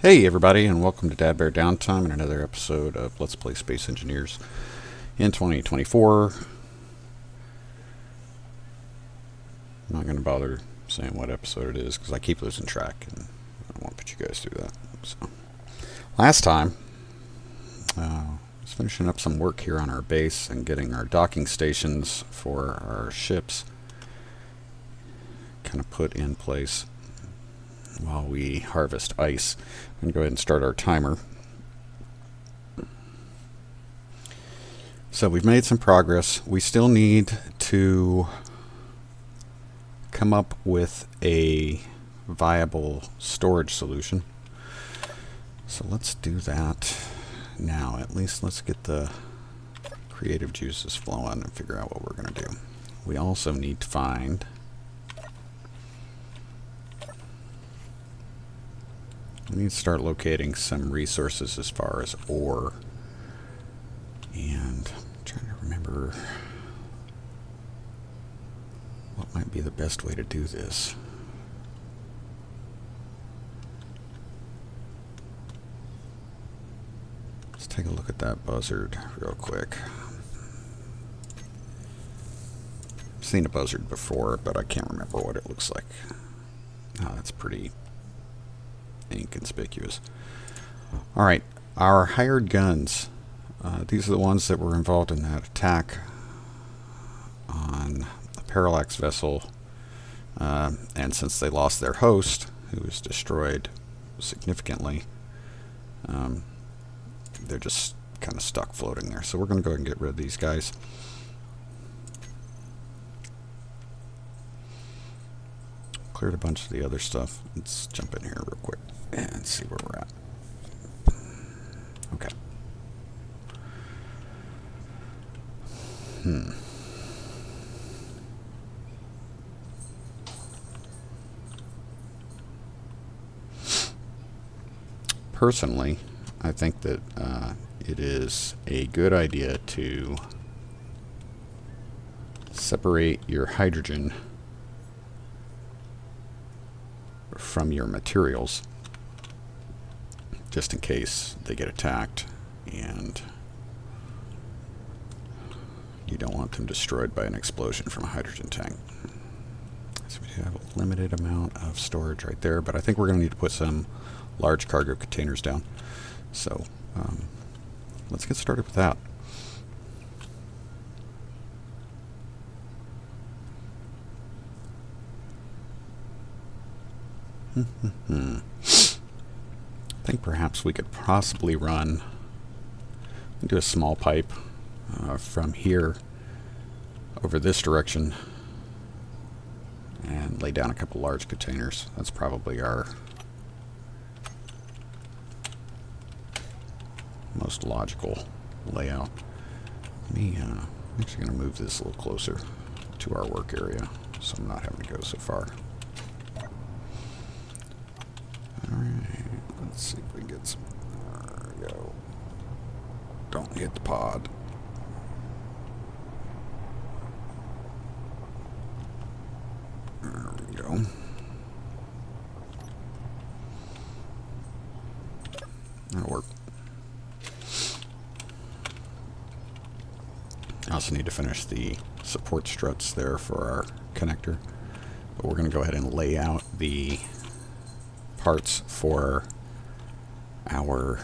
Hey everybody, and welcome to DADBEAR.Downtime and another episode of Let's Play Space Engineers in 2024. I'm not going to bother saying what episode it is because I keep losing track and I don't want to put you guys through that. So, last time, I was finishing up some work here on our base and getting our docking stations for our ships kind of put in place while we harvest ice. I'm going to go ahead and start our timer. So we've made some progress. We still need to come up with a viable storage solution. So let's do that now. At least let's get the creative juices flowing and figure out what we're going to do. We also need to find we need to start locating some resources as far as ore. And I'm trying to remember what might be the best way to do this. Let's take a look at that buzzard real quick. I've seen a buzzard before, but I can't remember what it looks like. Oh, that's pretty inconspicuous. Alright, our hired guns. These are the ones that were involved in that attack on a parallax vessel. And since they lost their host, who was destroyed significantly, they're just kind of stuck floating there. So we're going to go ahead and get rid of these guys. Cleared a bunch of the other stuff. Let's jump in here real quick and see where we're at. Okay. Personally, I think that it is a good idea to separate your hydrogen from your materials, just in case they get attacked and you don't want them destroyed by an explosion from a hydrogen tank. So we do have a limited amount of storage right there, but I think we're going to need to put some large cargo containers down. So let's get started with that. I think perhaps we could possibly run into a small pipe from here over this direction and lay down a couple large containers. That's probably our most logical layout. I'm actually going to move this a little closer to our work area so I'm not having to go so far. Alright, let's see if we can get some. There we go. Don't hit the pod. There we go. That'll work. I also need to finish the support struts there for our connector. But we're going to go ahead and lay out the parts for our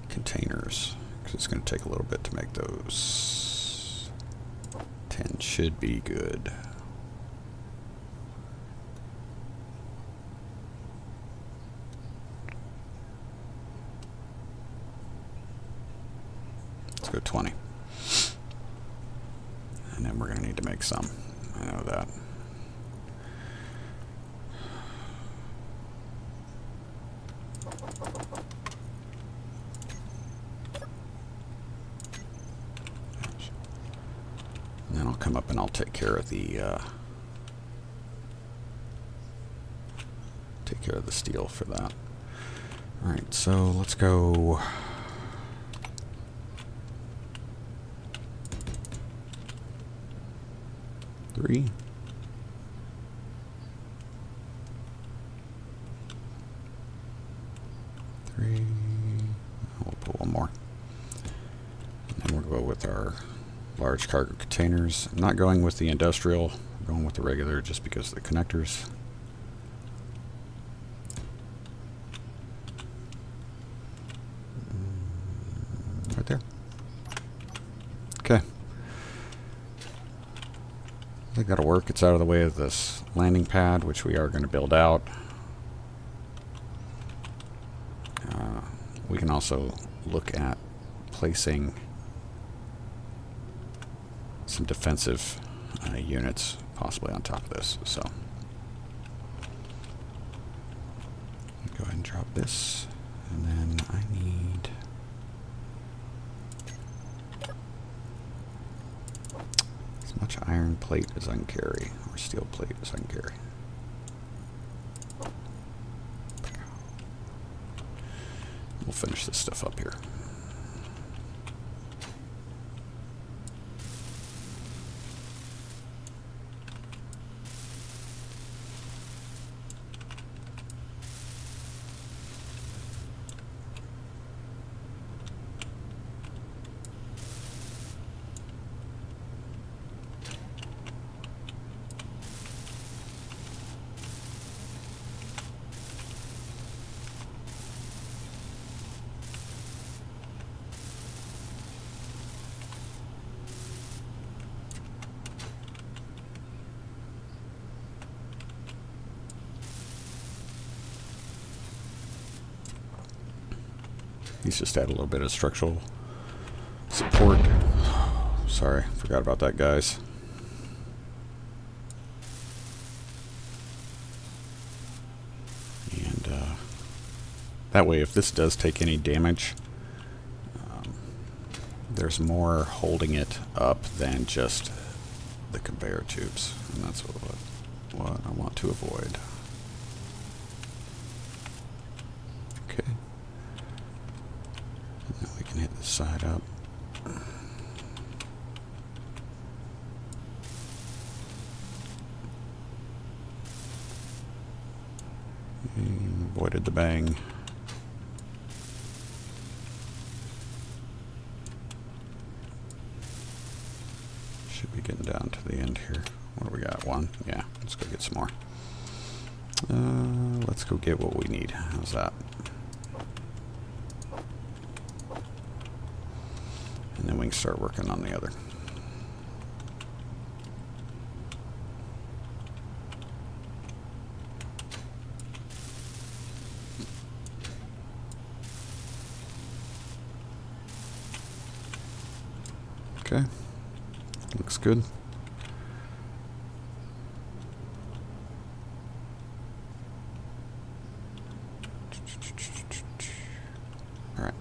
containers, because it's going to take a little bit to make those. 10 should be good. Let's go 20. And then we're going to need to make some. I know that. And then I'll come up and I'll take care of the steel for that. Alright, so let's go. Three. with our large cargo containers. I'm not going with the industrial, I'm going with the regular just because of the connectors. Right there. Okay. I think that'll work. It's out of the way of this landing pad, which we are going to build out. We can also look at placing some defensive units possibly on top of this. So go ahead and drop this, and then I need as much iron plate as I can carry, or steel plate as I can carry. We'll finish this stuff up here. These just add a little bit of structural support. Sorry, forgot about that, guys. And that way, if this does take any damage, there's more holding it up than just the conveyor tubes, and that's what I want to avoid. Okay. Now we can hit this side up. Avoided the bang. Should be getting down to the end here. What do we got? One? Yeah, let's go get some more. Let's go get what we need. How's that? And then we can start working on the other. Okay, looks good. All right.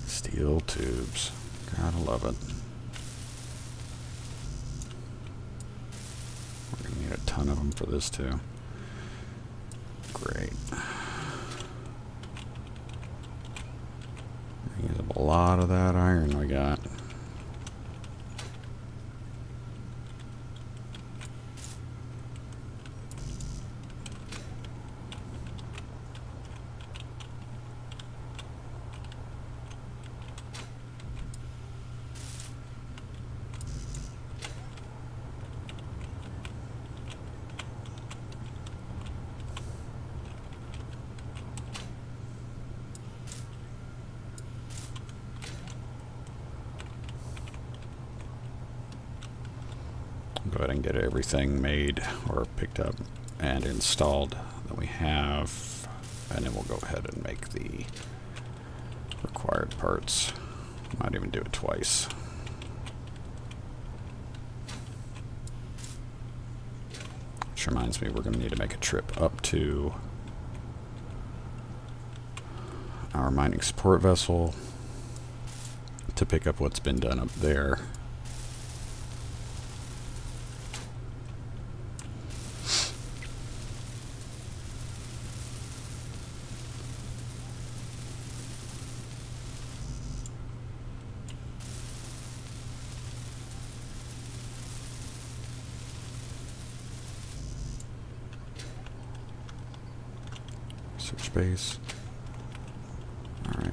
Steel tubes. Gotta love it. We're gonna need a ton of them for this too. Great. Use up a lot of that iron we got. Go ahead and get everything made or picked up and installed that we have, and then we'll go ahead and make the required parts. Might even do it twice. Which reminds me, we're going to need to make a trip up to our mining support vessel to pick up what's been done up there. Search space. Alright.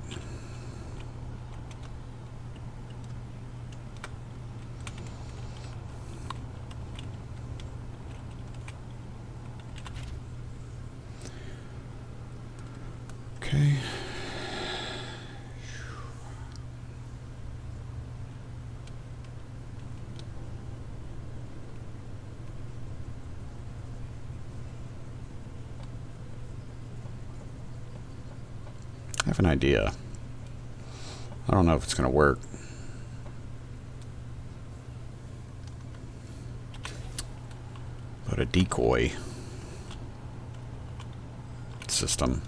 Okay. I have an idea. I don't know if it's going to work. But a decoy system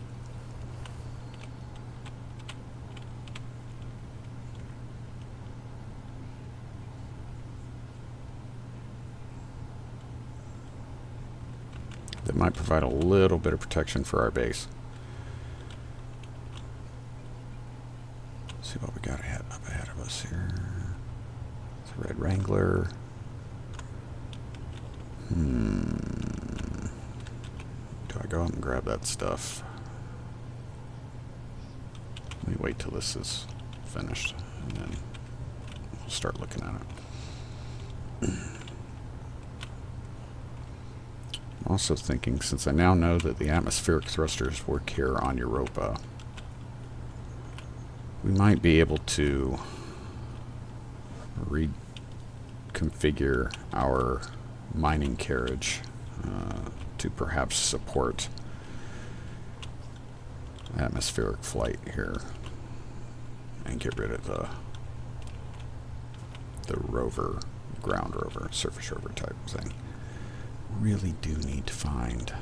that might provide a little bit of protection for our base. Let's see what we got up ahead of us here. It's a Red Wrangler. Do I go out and grab that stuff? Let me wait till this is finished, and then we'll start looking at it. I'm also thinking, since I now know that the atmospheric thrusters work here on Europa, we might be able to reconfigure our mining carriage to perhaps support atmospheric flight here and get rid of the rover, ground rover, surface rover type thing. Really do need to find,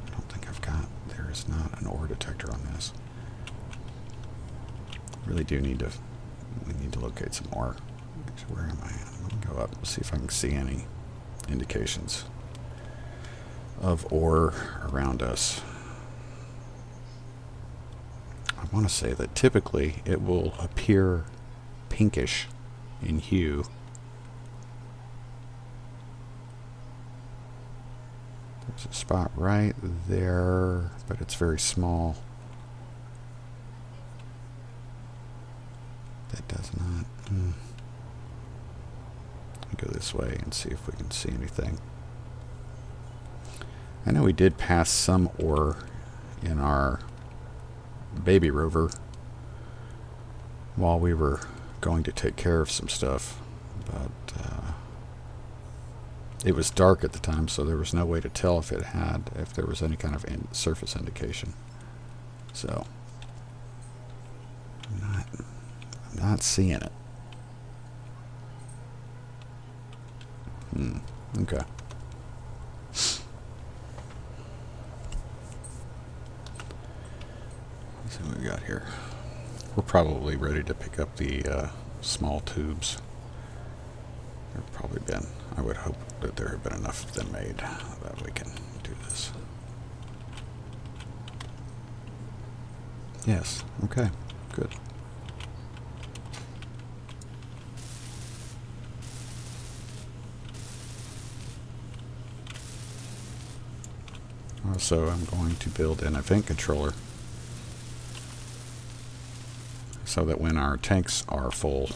I don't think I've got, there is not an ore detector on this. Really do need to, we need to locate some ore. Actually, where am I? I'm going to go up, see if I can see any indications of ore around us. I want to say that typically it will appear pinkish in hue. There's a spot right there, but it's very small. That does not. Go this way and see if we can see anything. I know we did pass some ore in our baby rover while we were going to take care of some stuff, but it was dark at the time, so there was no way to tell if there was any kind of surface indication. So I'm not seeing it. Okay. Let's see what we got here. We're probably ready to pick up the small tubes. There have probably been, I would hope that there have been enough of them made that we can do this. Yes, okay, good. Also, I'm going to build an event controller so that when our tanks are full,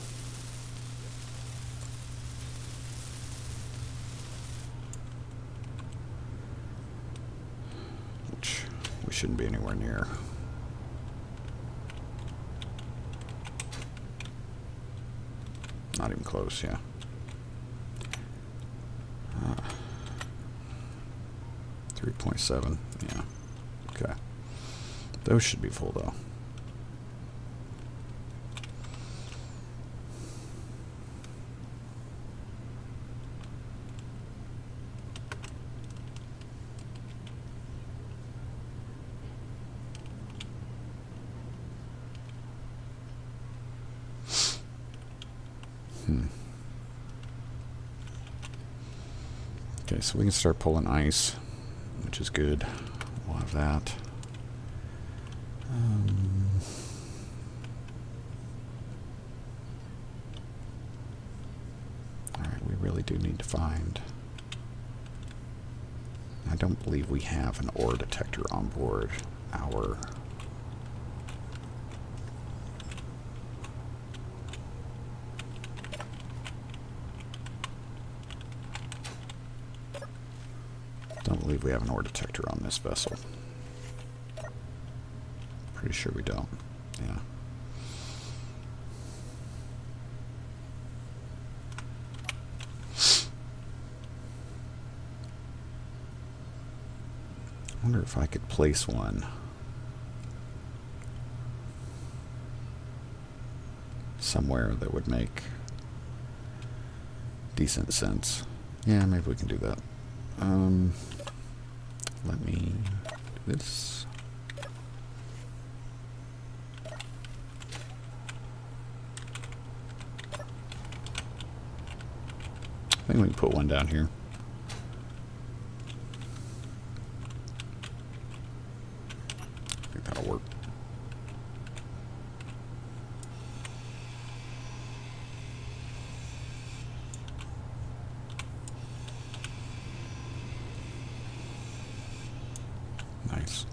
which we shouldn't be anywhere near. Not even close, yeah. 3.7, yeah. Okay. Those should be full though. Okay, so we can start pulling ice, which is good. We'll have that. Alright, we really do need to find... I don't believe we have an ore detector on board our detector on this vessel. Pretty sure we don't. Yeah. I wonder if I could place one somewhere that would make decent sense. Yeah, maybe we can do that. Let me do this. I think we can put one down here. I think that'll work. Nice.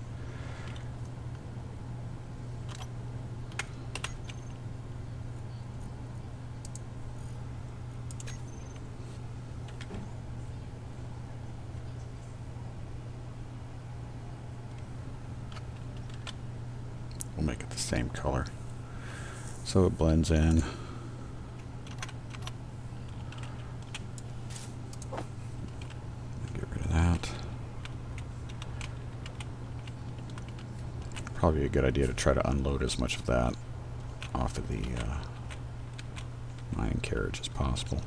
We'll make it the same color so it blends in. Get rid of that. Probably a good idea to try to unload as much of that off of the mining carriage as possible.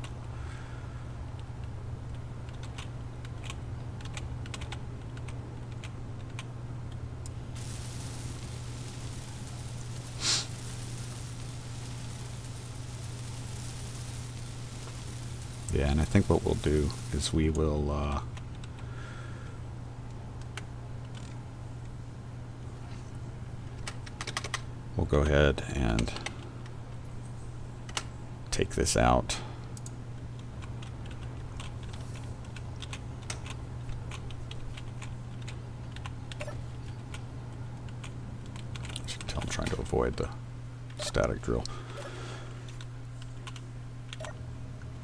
Yeah, and I think what we'll do is we will we'll go ahead and take this out. As you can tell, I'm trying to avoid the static drill.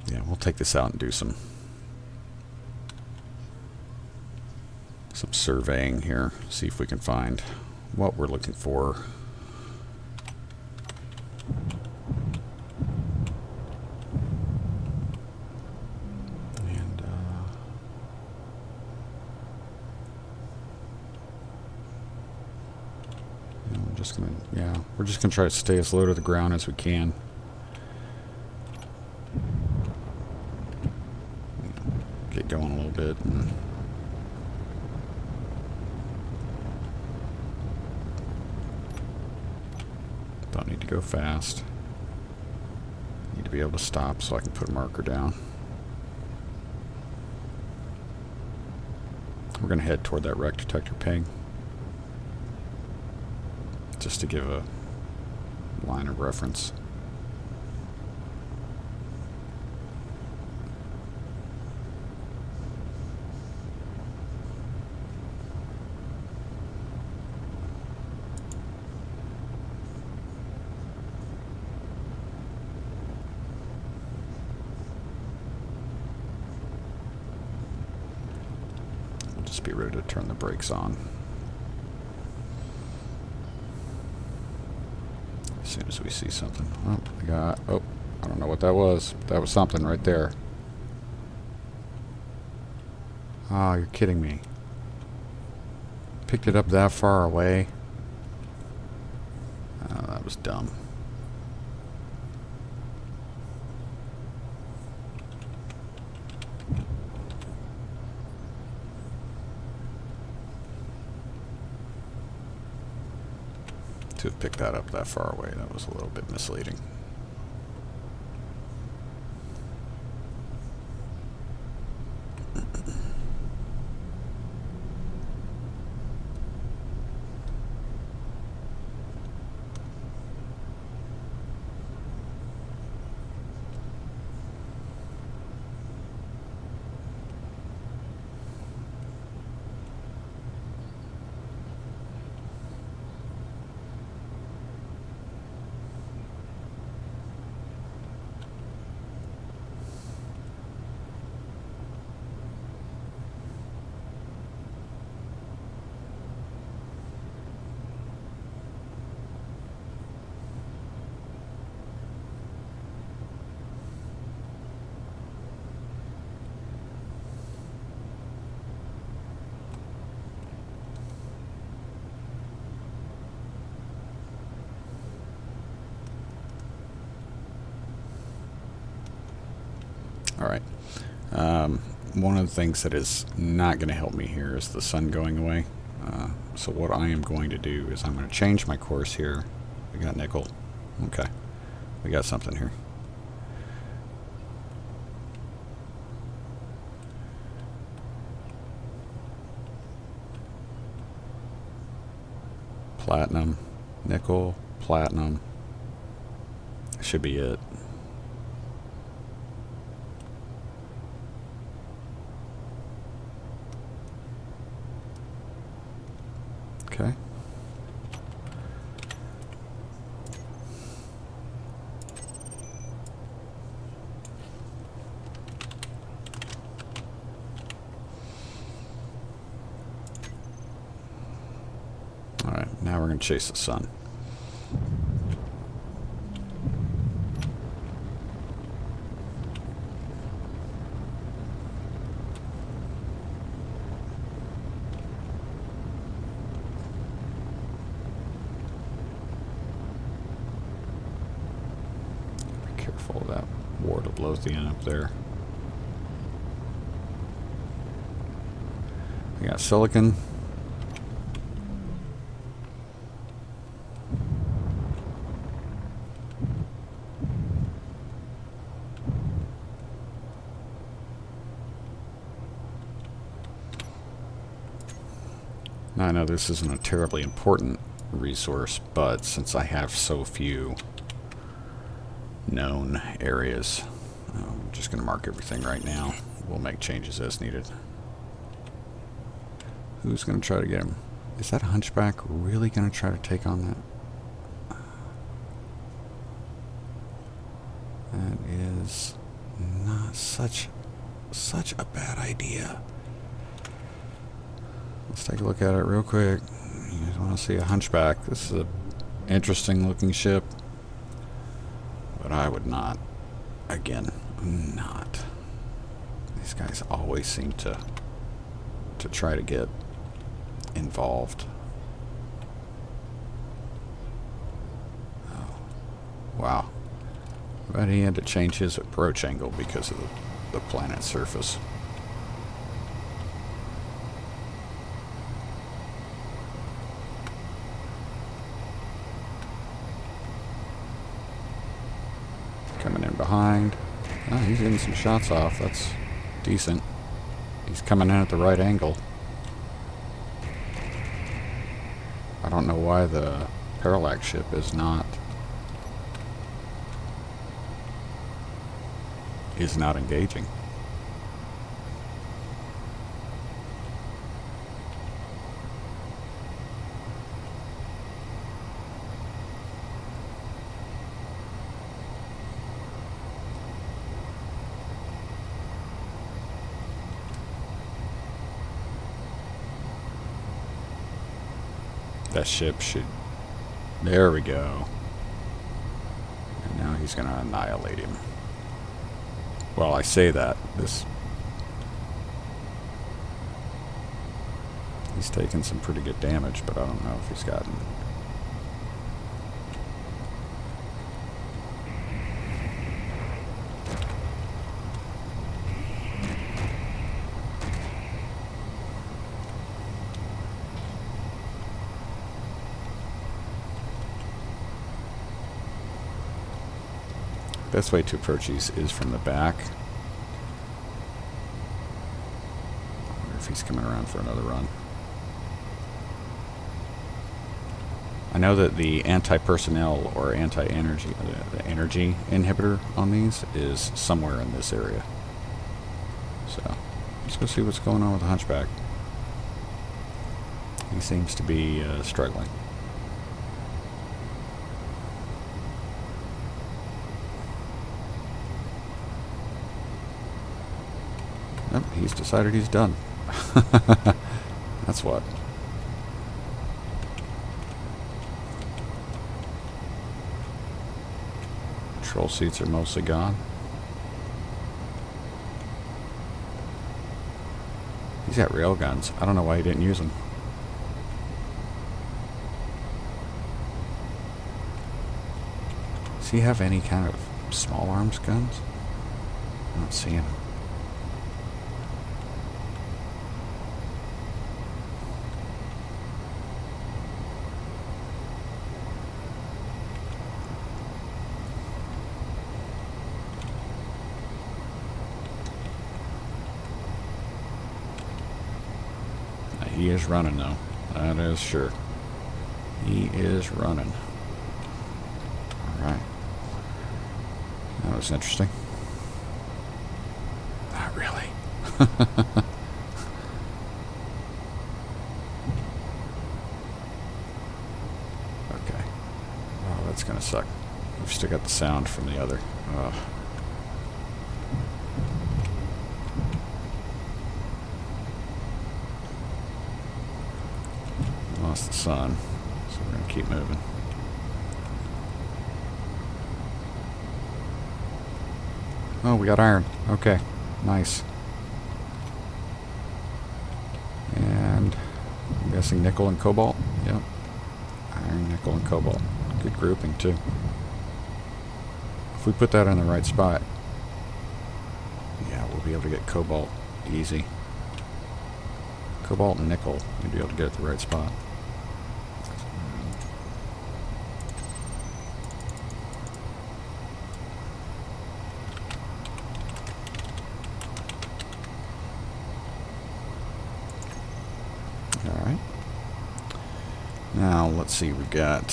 Yeah, we'll take this out and do some surveying here, see if we can find what we're looking for. And we're just gonna try to stay as low to the ground as we can. Get going a little bit. And don't need to go fast. Need to be able to stop so I can put a marker down. We're going to head toward that wreck detector ping, just to give a line of reference. Just be ready to turn the brakes on as soon as we see something. Oh, I don't know what that was. That was something right there. Oh, you're kidding me. Picked it up that far away. Oh, that was dumb. To have picked that up that far away, that was a little bit misleading. Alright. One of the things that is not going to help me here is the sun going away. So what I am going to do is I'm going to change my course here. We got nickel. Okay. We got something here. Platinum, nickel, platinum. Should be it. Okay. All right, now we're going to chase the sun. Careful of that ward of Lothian up there. We got silicon. Now I know this isn't a terribly important resource, but since I have so few known areas, I'm just going to mark everything right now. We'll make changes as needed. Who's going to try to get him? Is that hunchback really going to try to take on that? That is not such a bad idea. Let's take a look at it real quick. You guys want to see a hunchback? This is an interesting looking ship, but I would not. Again, not. These guys always seem to try to get involved. Oh, wow. But he had to change his approach angle because of the planet's surface. Coming in behind. Oh, he's getting some shots off. That's decent. He's coming in at the right angle. I don't know why the parallax ship is not engaging. That ship should... There we go. And now he's going to annihilate him. Well, I say that. He's taken some pretty good damage, but I don't know if he's gotten... Best way to approach these is from the back. I wonder if he's coming around for another run. I know that the anti-personnel or anti-energy, the energy inhibitor on these is somewhere in this area. So, let's go see what's going on with the hunchback. He seems to be struggling. Nope, he's decided he's done. That's what. Control seats are mostly gone. He's got rail guns. I don't know why he didn't use them. Does he have any kind of small arms guns? Not seeing him. He is running though. That is sure. He is running. Alright. That was interesting. Not really. Okay. Oh, that's gonna suck. We've still got the sound from the other. Lost the sun, so we're gonna keep moving. Oh, we got iron. Okay, nice. And I'm guessing nickel and cobalt. Yep. Iron, nickel, and cobalt. Good grouping too. If we put that in the right spot, yeah, we'll be able to get cobalt easy. Cobalt and nickel, we'll be able to get at the right spot. Alright. Now, let's see, we've got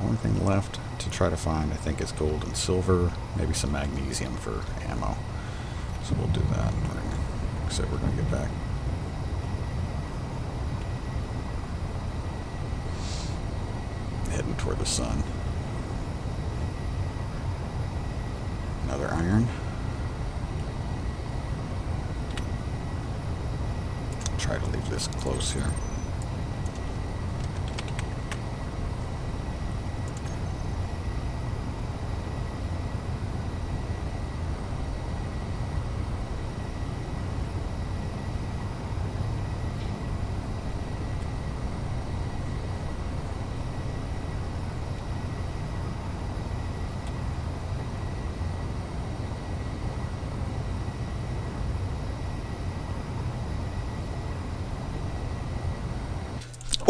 one thing left to try to find, I think, is gold and silver, maybe some magnesium for ammo. So we'll do that. Like I said, we're going to get back. Heading toward the sun. Another iron. Try to leave this close here.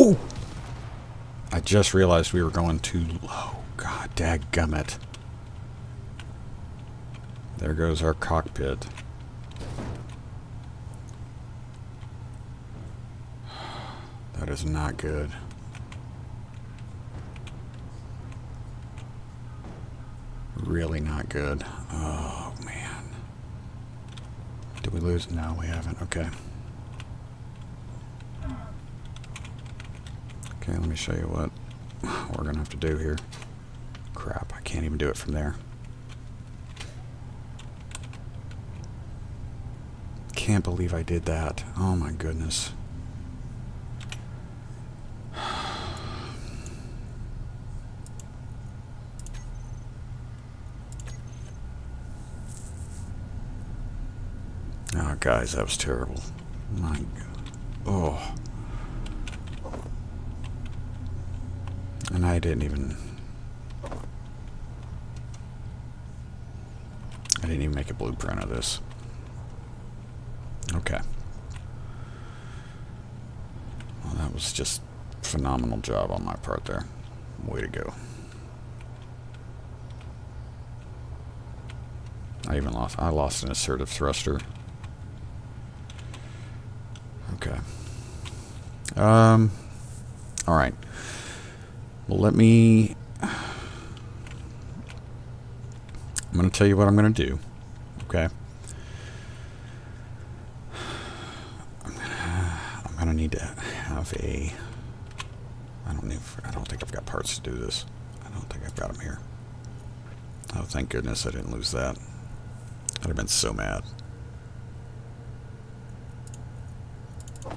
Oh! I just realized we were going too low. God, dadgummit. There goes our cockpit. That is not good. Really not good. Oh, man. Did we lose? No, we haven't. Okay. Okay, let me show you what we're going to have to do here. Crap, I can't even do it from there. Can't believe I did that. Oh my goodness. Oh, guys, that was terrible. My God. Oh. And I didn't even make a blueprint of this. Okay. Well, that was just a phenomenal job on my part there. Way to go. I lost an assertive thruster. Okay. All right. Well, I'm going to tell you what I'm going to do. Okay. I'm going to need to have a... I don't think I've got parts to do this. I don't think I've got them here. Oh, thank goodness I didn't lose that. I'd have been so mad. I'm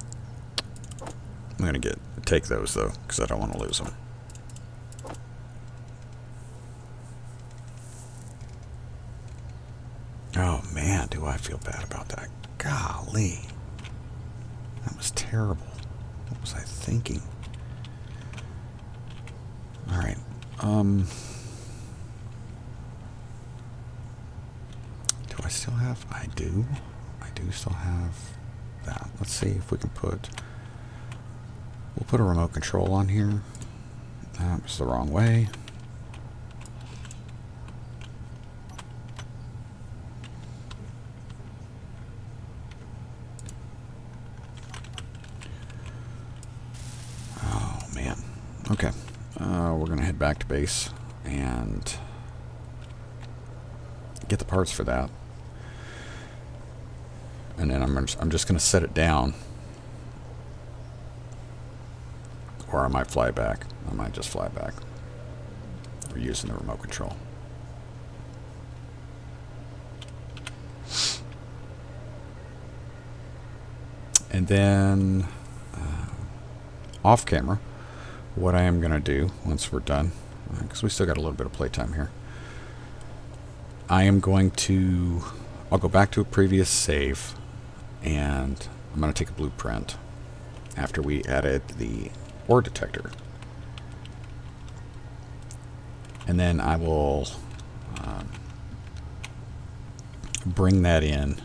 going to take those, though, because I don't want to lose them. Oh, man, do I feel bad about that. Golly. That was terrible. What was I thinking? All right. still have? I do still have that. Let's see if we can put, we'll put a remote control on here. That was the wrong way. Oh man. Okay. We're gonna head back to base and get the parts for that. And then I'm just going to set it down, or I might fly back. I might just fly back. We're using the remote control. And then off camera, what I am going to do once we're done, because we still got a little bit of playtime here, I am going to, I'll go back to a previous save, and I'm going to take a blueprint after we added the ore detector. And then I will bring that in,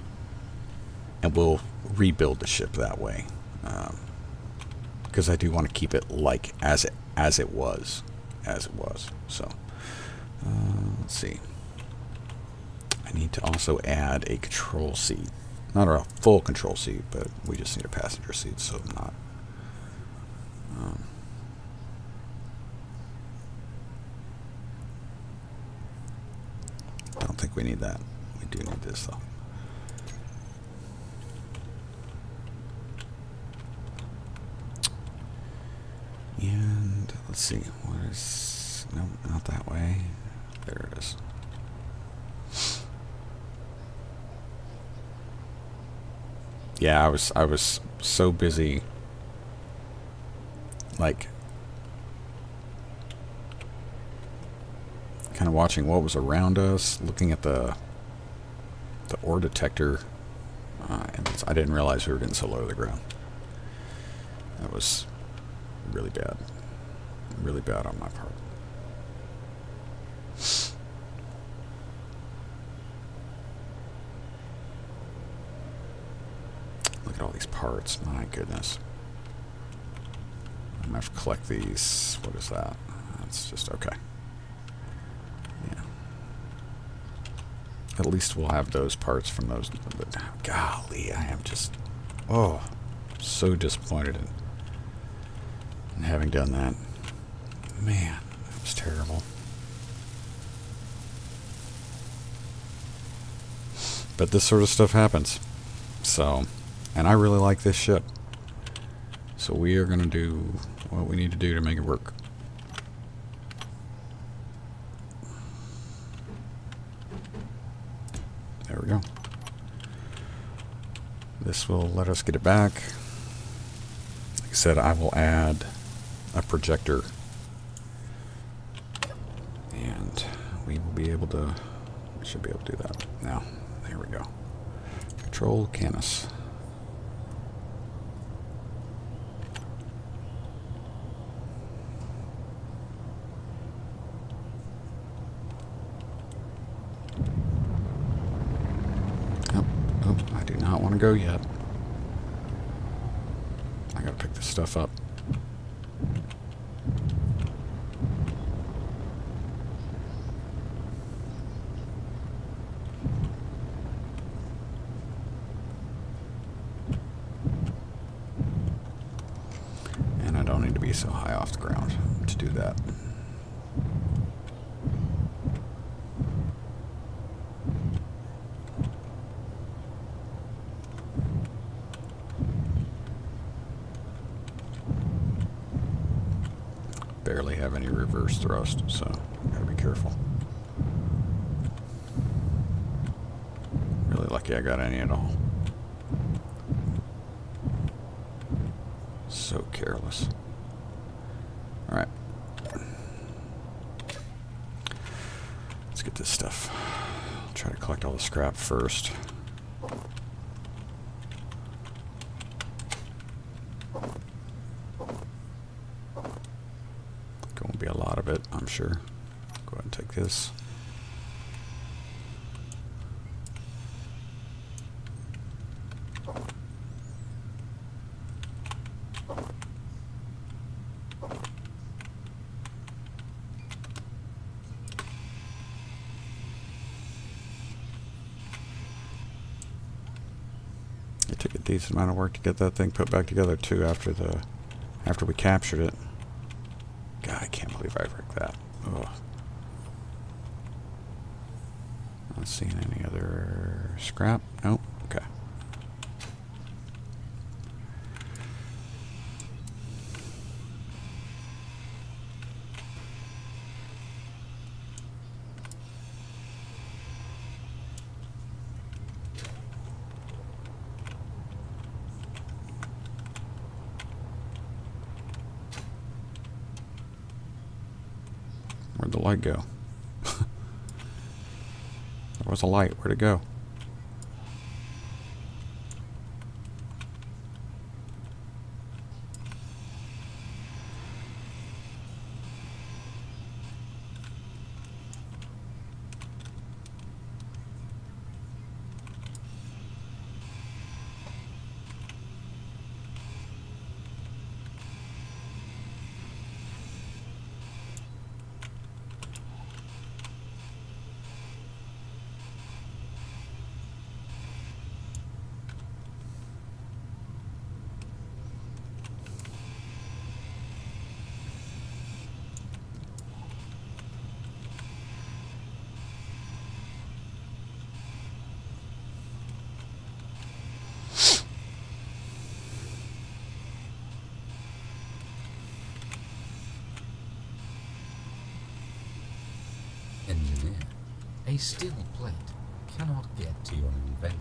and we'll rebuild the ship that way. Because I do want to keep it like as it was. So let's see. I need to also add a control seat. Not a full control seat, but we just need a passenger seat, so not. I don't think we need that. We do need this though. And let's see, what is, no, not that way. There it is. Yeah, I was so busy, like, kind of watching what was around us, looking at the ore detector, and I didn't realize we were getting so low to the ground. That was really bad on my part. Look at all these parts, my goodness. I'm gonna have to collect these. What is that? That's just okay. Yeah. At least we'll have those parts from those. But golly, I am just, oh, so disappointed in having done that. Man, that was terrible. But this sort of stuff happens. So, and I really like this ship. So we are going to do what we need to do to make it work. There we go. This will let us get it back. Like I said, I will add a projector. And we will be able to, we should be able to do that. Now, there we go. Control Canis. Oh, I do not want to go yet. I gotta pick this stuff up. And I don't need to be so high off the ground to do that. Barely have any reverse thrust, so gotta be careful. Really lucky I got any at all. So careless. Alright. Let's get this stuff. I'll try to collect all the scrap first. Going to be a lot of it, I'm sure. Go ahead and take this. It took a decent amount of work to get that thing put back together too after we captured it. God, I can't believe I wrecked that. Ugh. Not seeing any other scrap. Nope. Okay. Where'd the light go? There was a light. Where'd it go? Engineer, a steel plate cannot get to your inventory.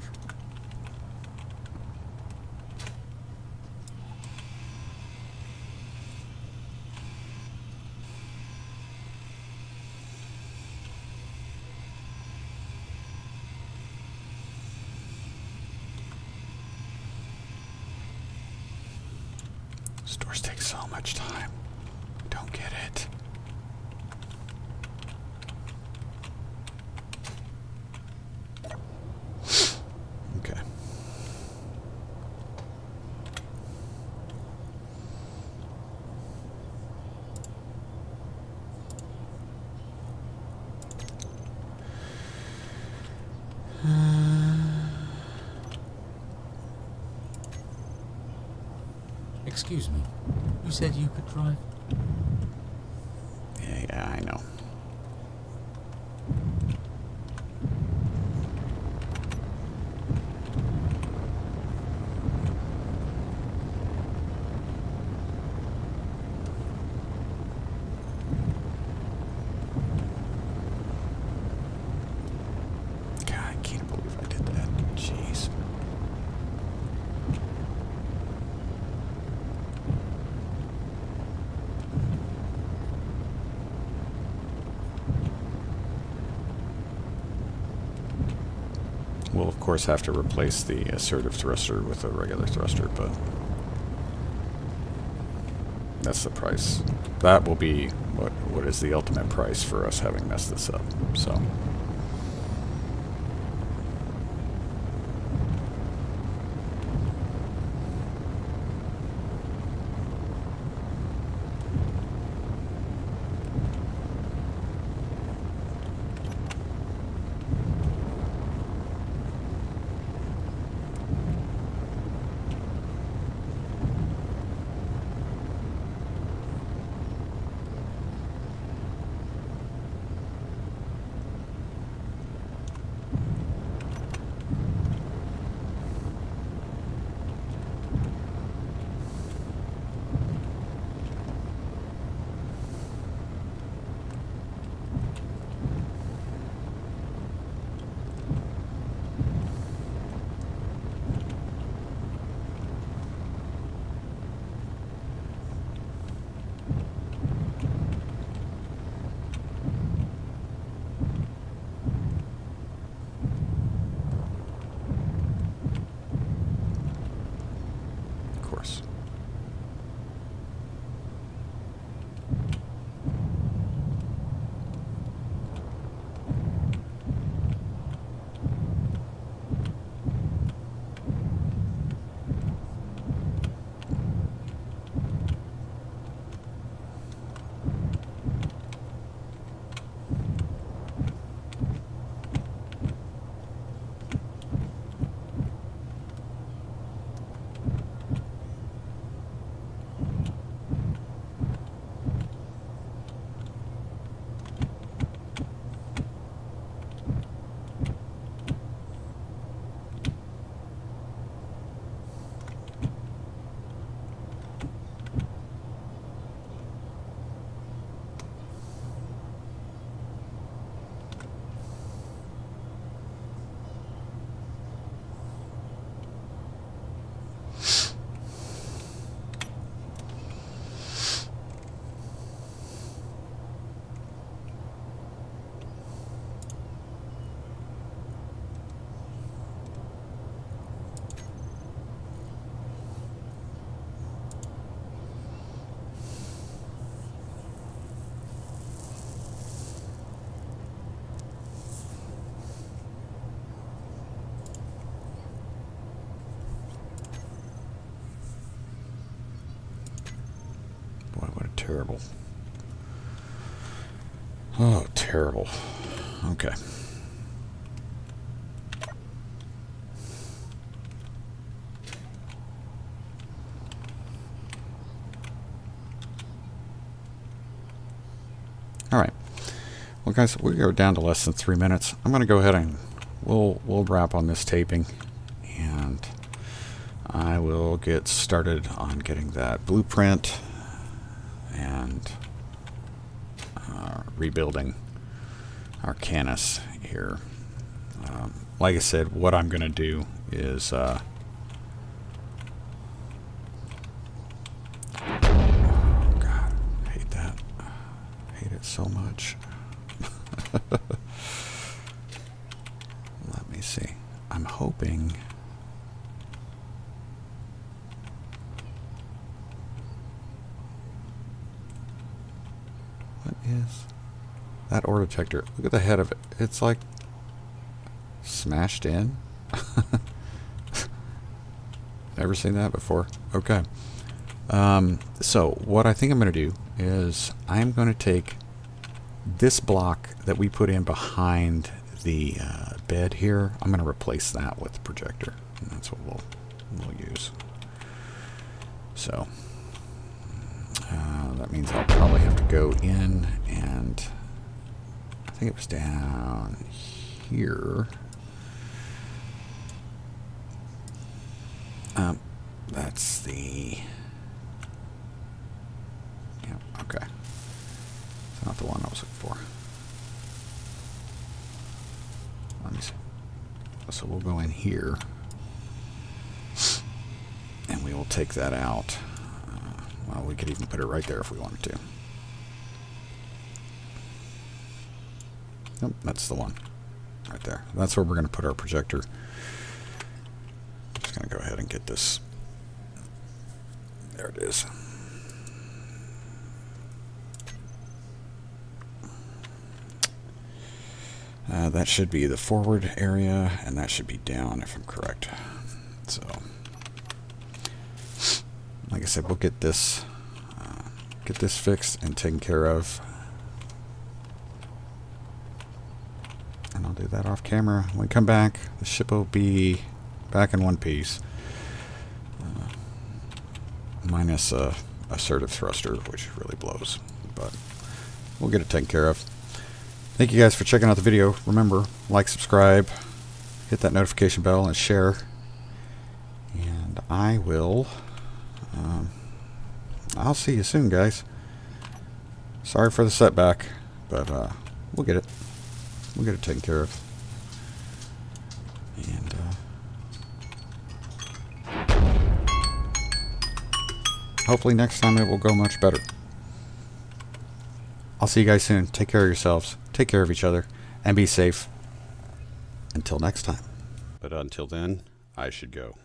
Stores take so much time. I don't get it. Okay. Excuse me, you said you could drive? Yeah, I know. God, I can't believe I did that. Jeez. We'll of course have to replace the assertive thruster with a regular thruster, but that's the price. That will be what is the ultimate price for us having messed this up. So Terrible. Oh, terrible. Okay. All right. Well, guys, we are down to less than 3 minutes. I'm going to go ahead and we'll wrap on this taping, and I will get started on getting that blueprint and rebuilding our canis here. Like I said, what I'm going to do is oh God, I hate that. I hate it so much. Let me see. I'm hoping what is that ore detector? Look at the head of it. It's like smashed in. Never seen that before. Okay. So what I think I'm going to do is I'm going to take this block that we put in behind the bed here. I'm going to replace that with the projector, and that's what we'll use. So that means I'll probably have to go in, and I think it was down here. That's the, yeah, okay. It's not the one I was looking for. Let me see. So we'll go in here, and we will take that out. Well, we could even put it right there if we wanted to. Nope, that's the one. Right there. That's where we're going to put our projector. I'm just going to go ahead and get this. There it is. That should be the forward area, and that should be down if I'm correct. So, like I said, we'll get this fixed and taken care of, and I'll do that off camera. When we come back, the ship will be back in one piece, minus a assertive thruster, which really blows, but we'll get it taken care of. Thank you guys for checking out the video. Remember, like, subscribe, hit that notification bell, and share. And I will, I'll see you soon, guys. Sorry for the setback, but we'll get it. We'll get it taken care of. And hopefully next time it will go much better. I'll see you guys soon. Take care of yourselves. Take care of each other. And be safe. Until next time. But until then, I should go.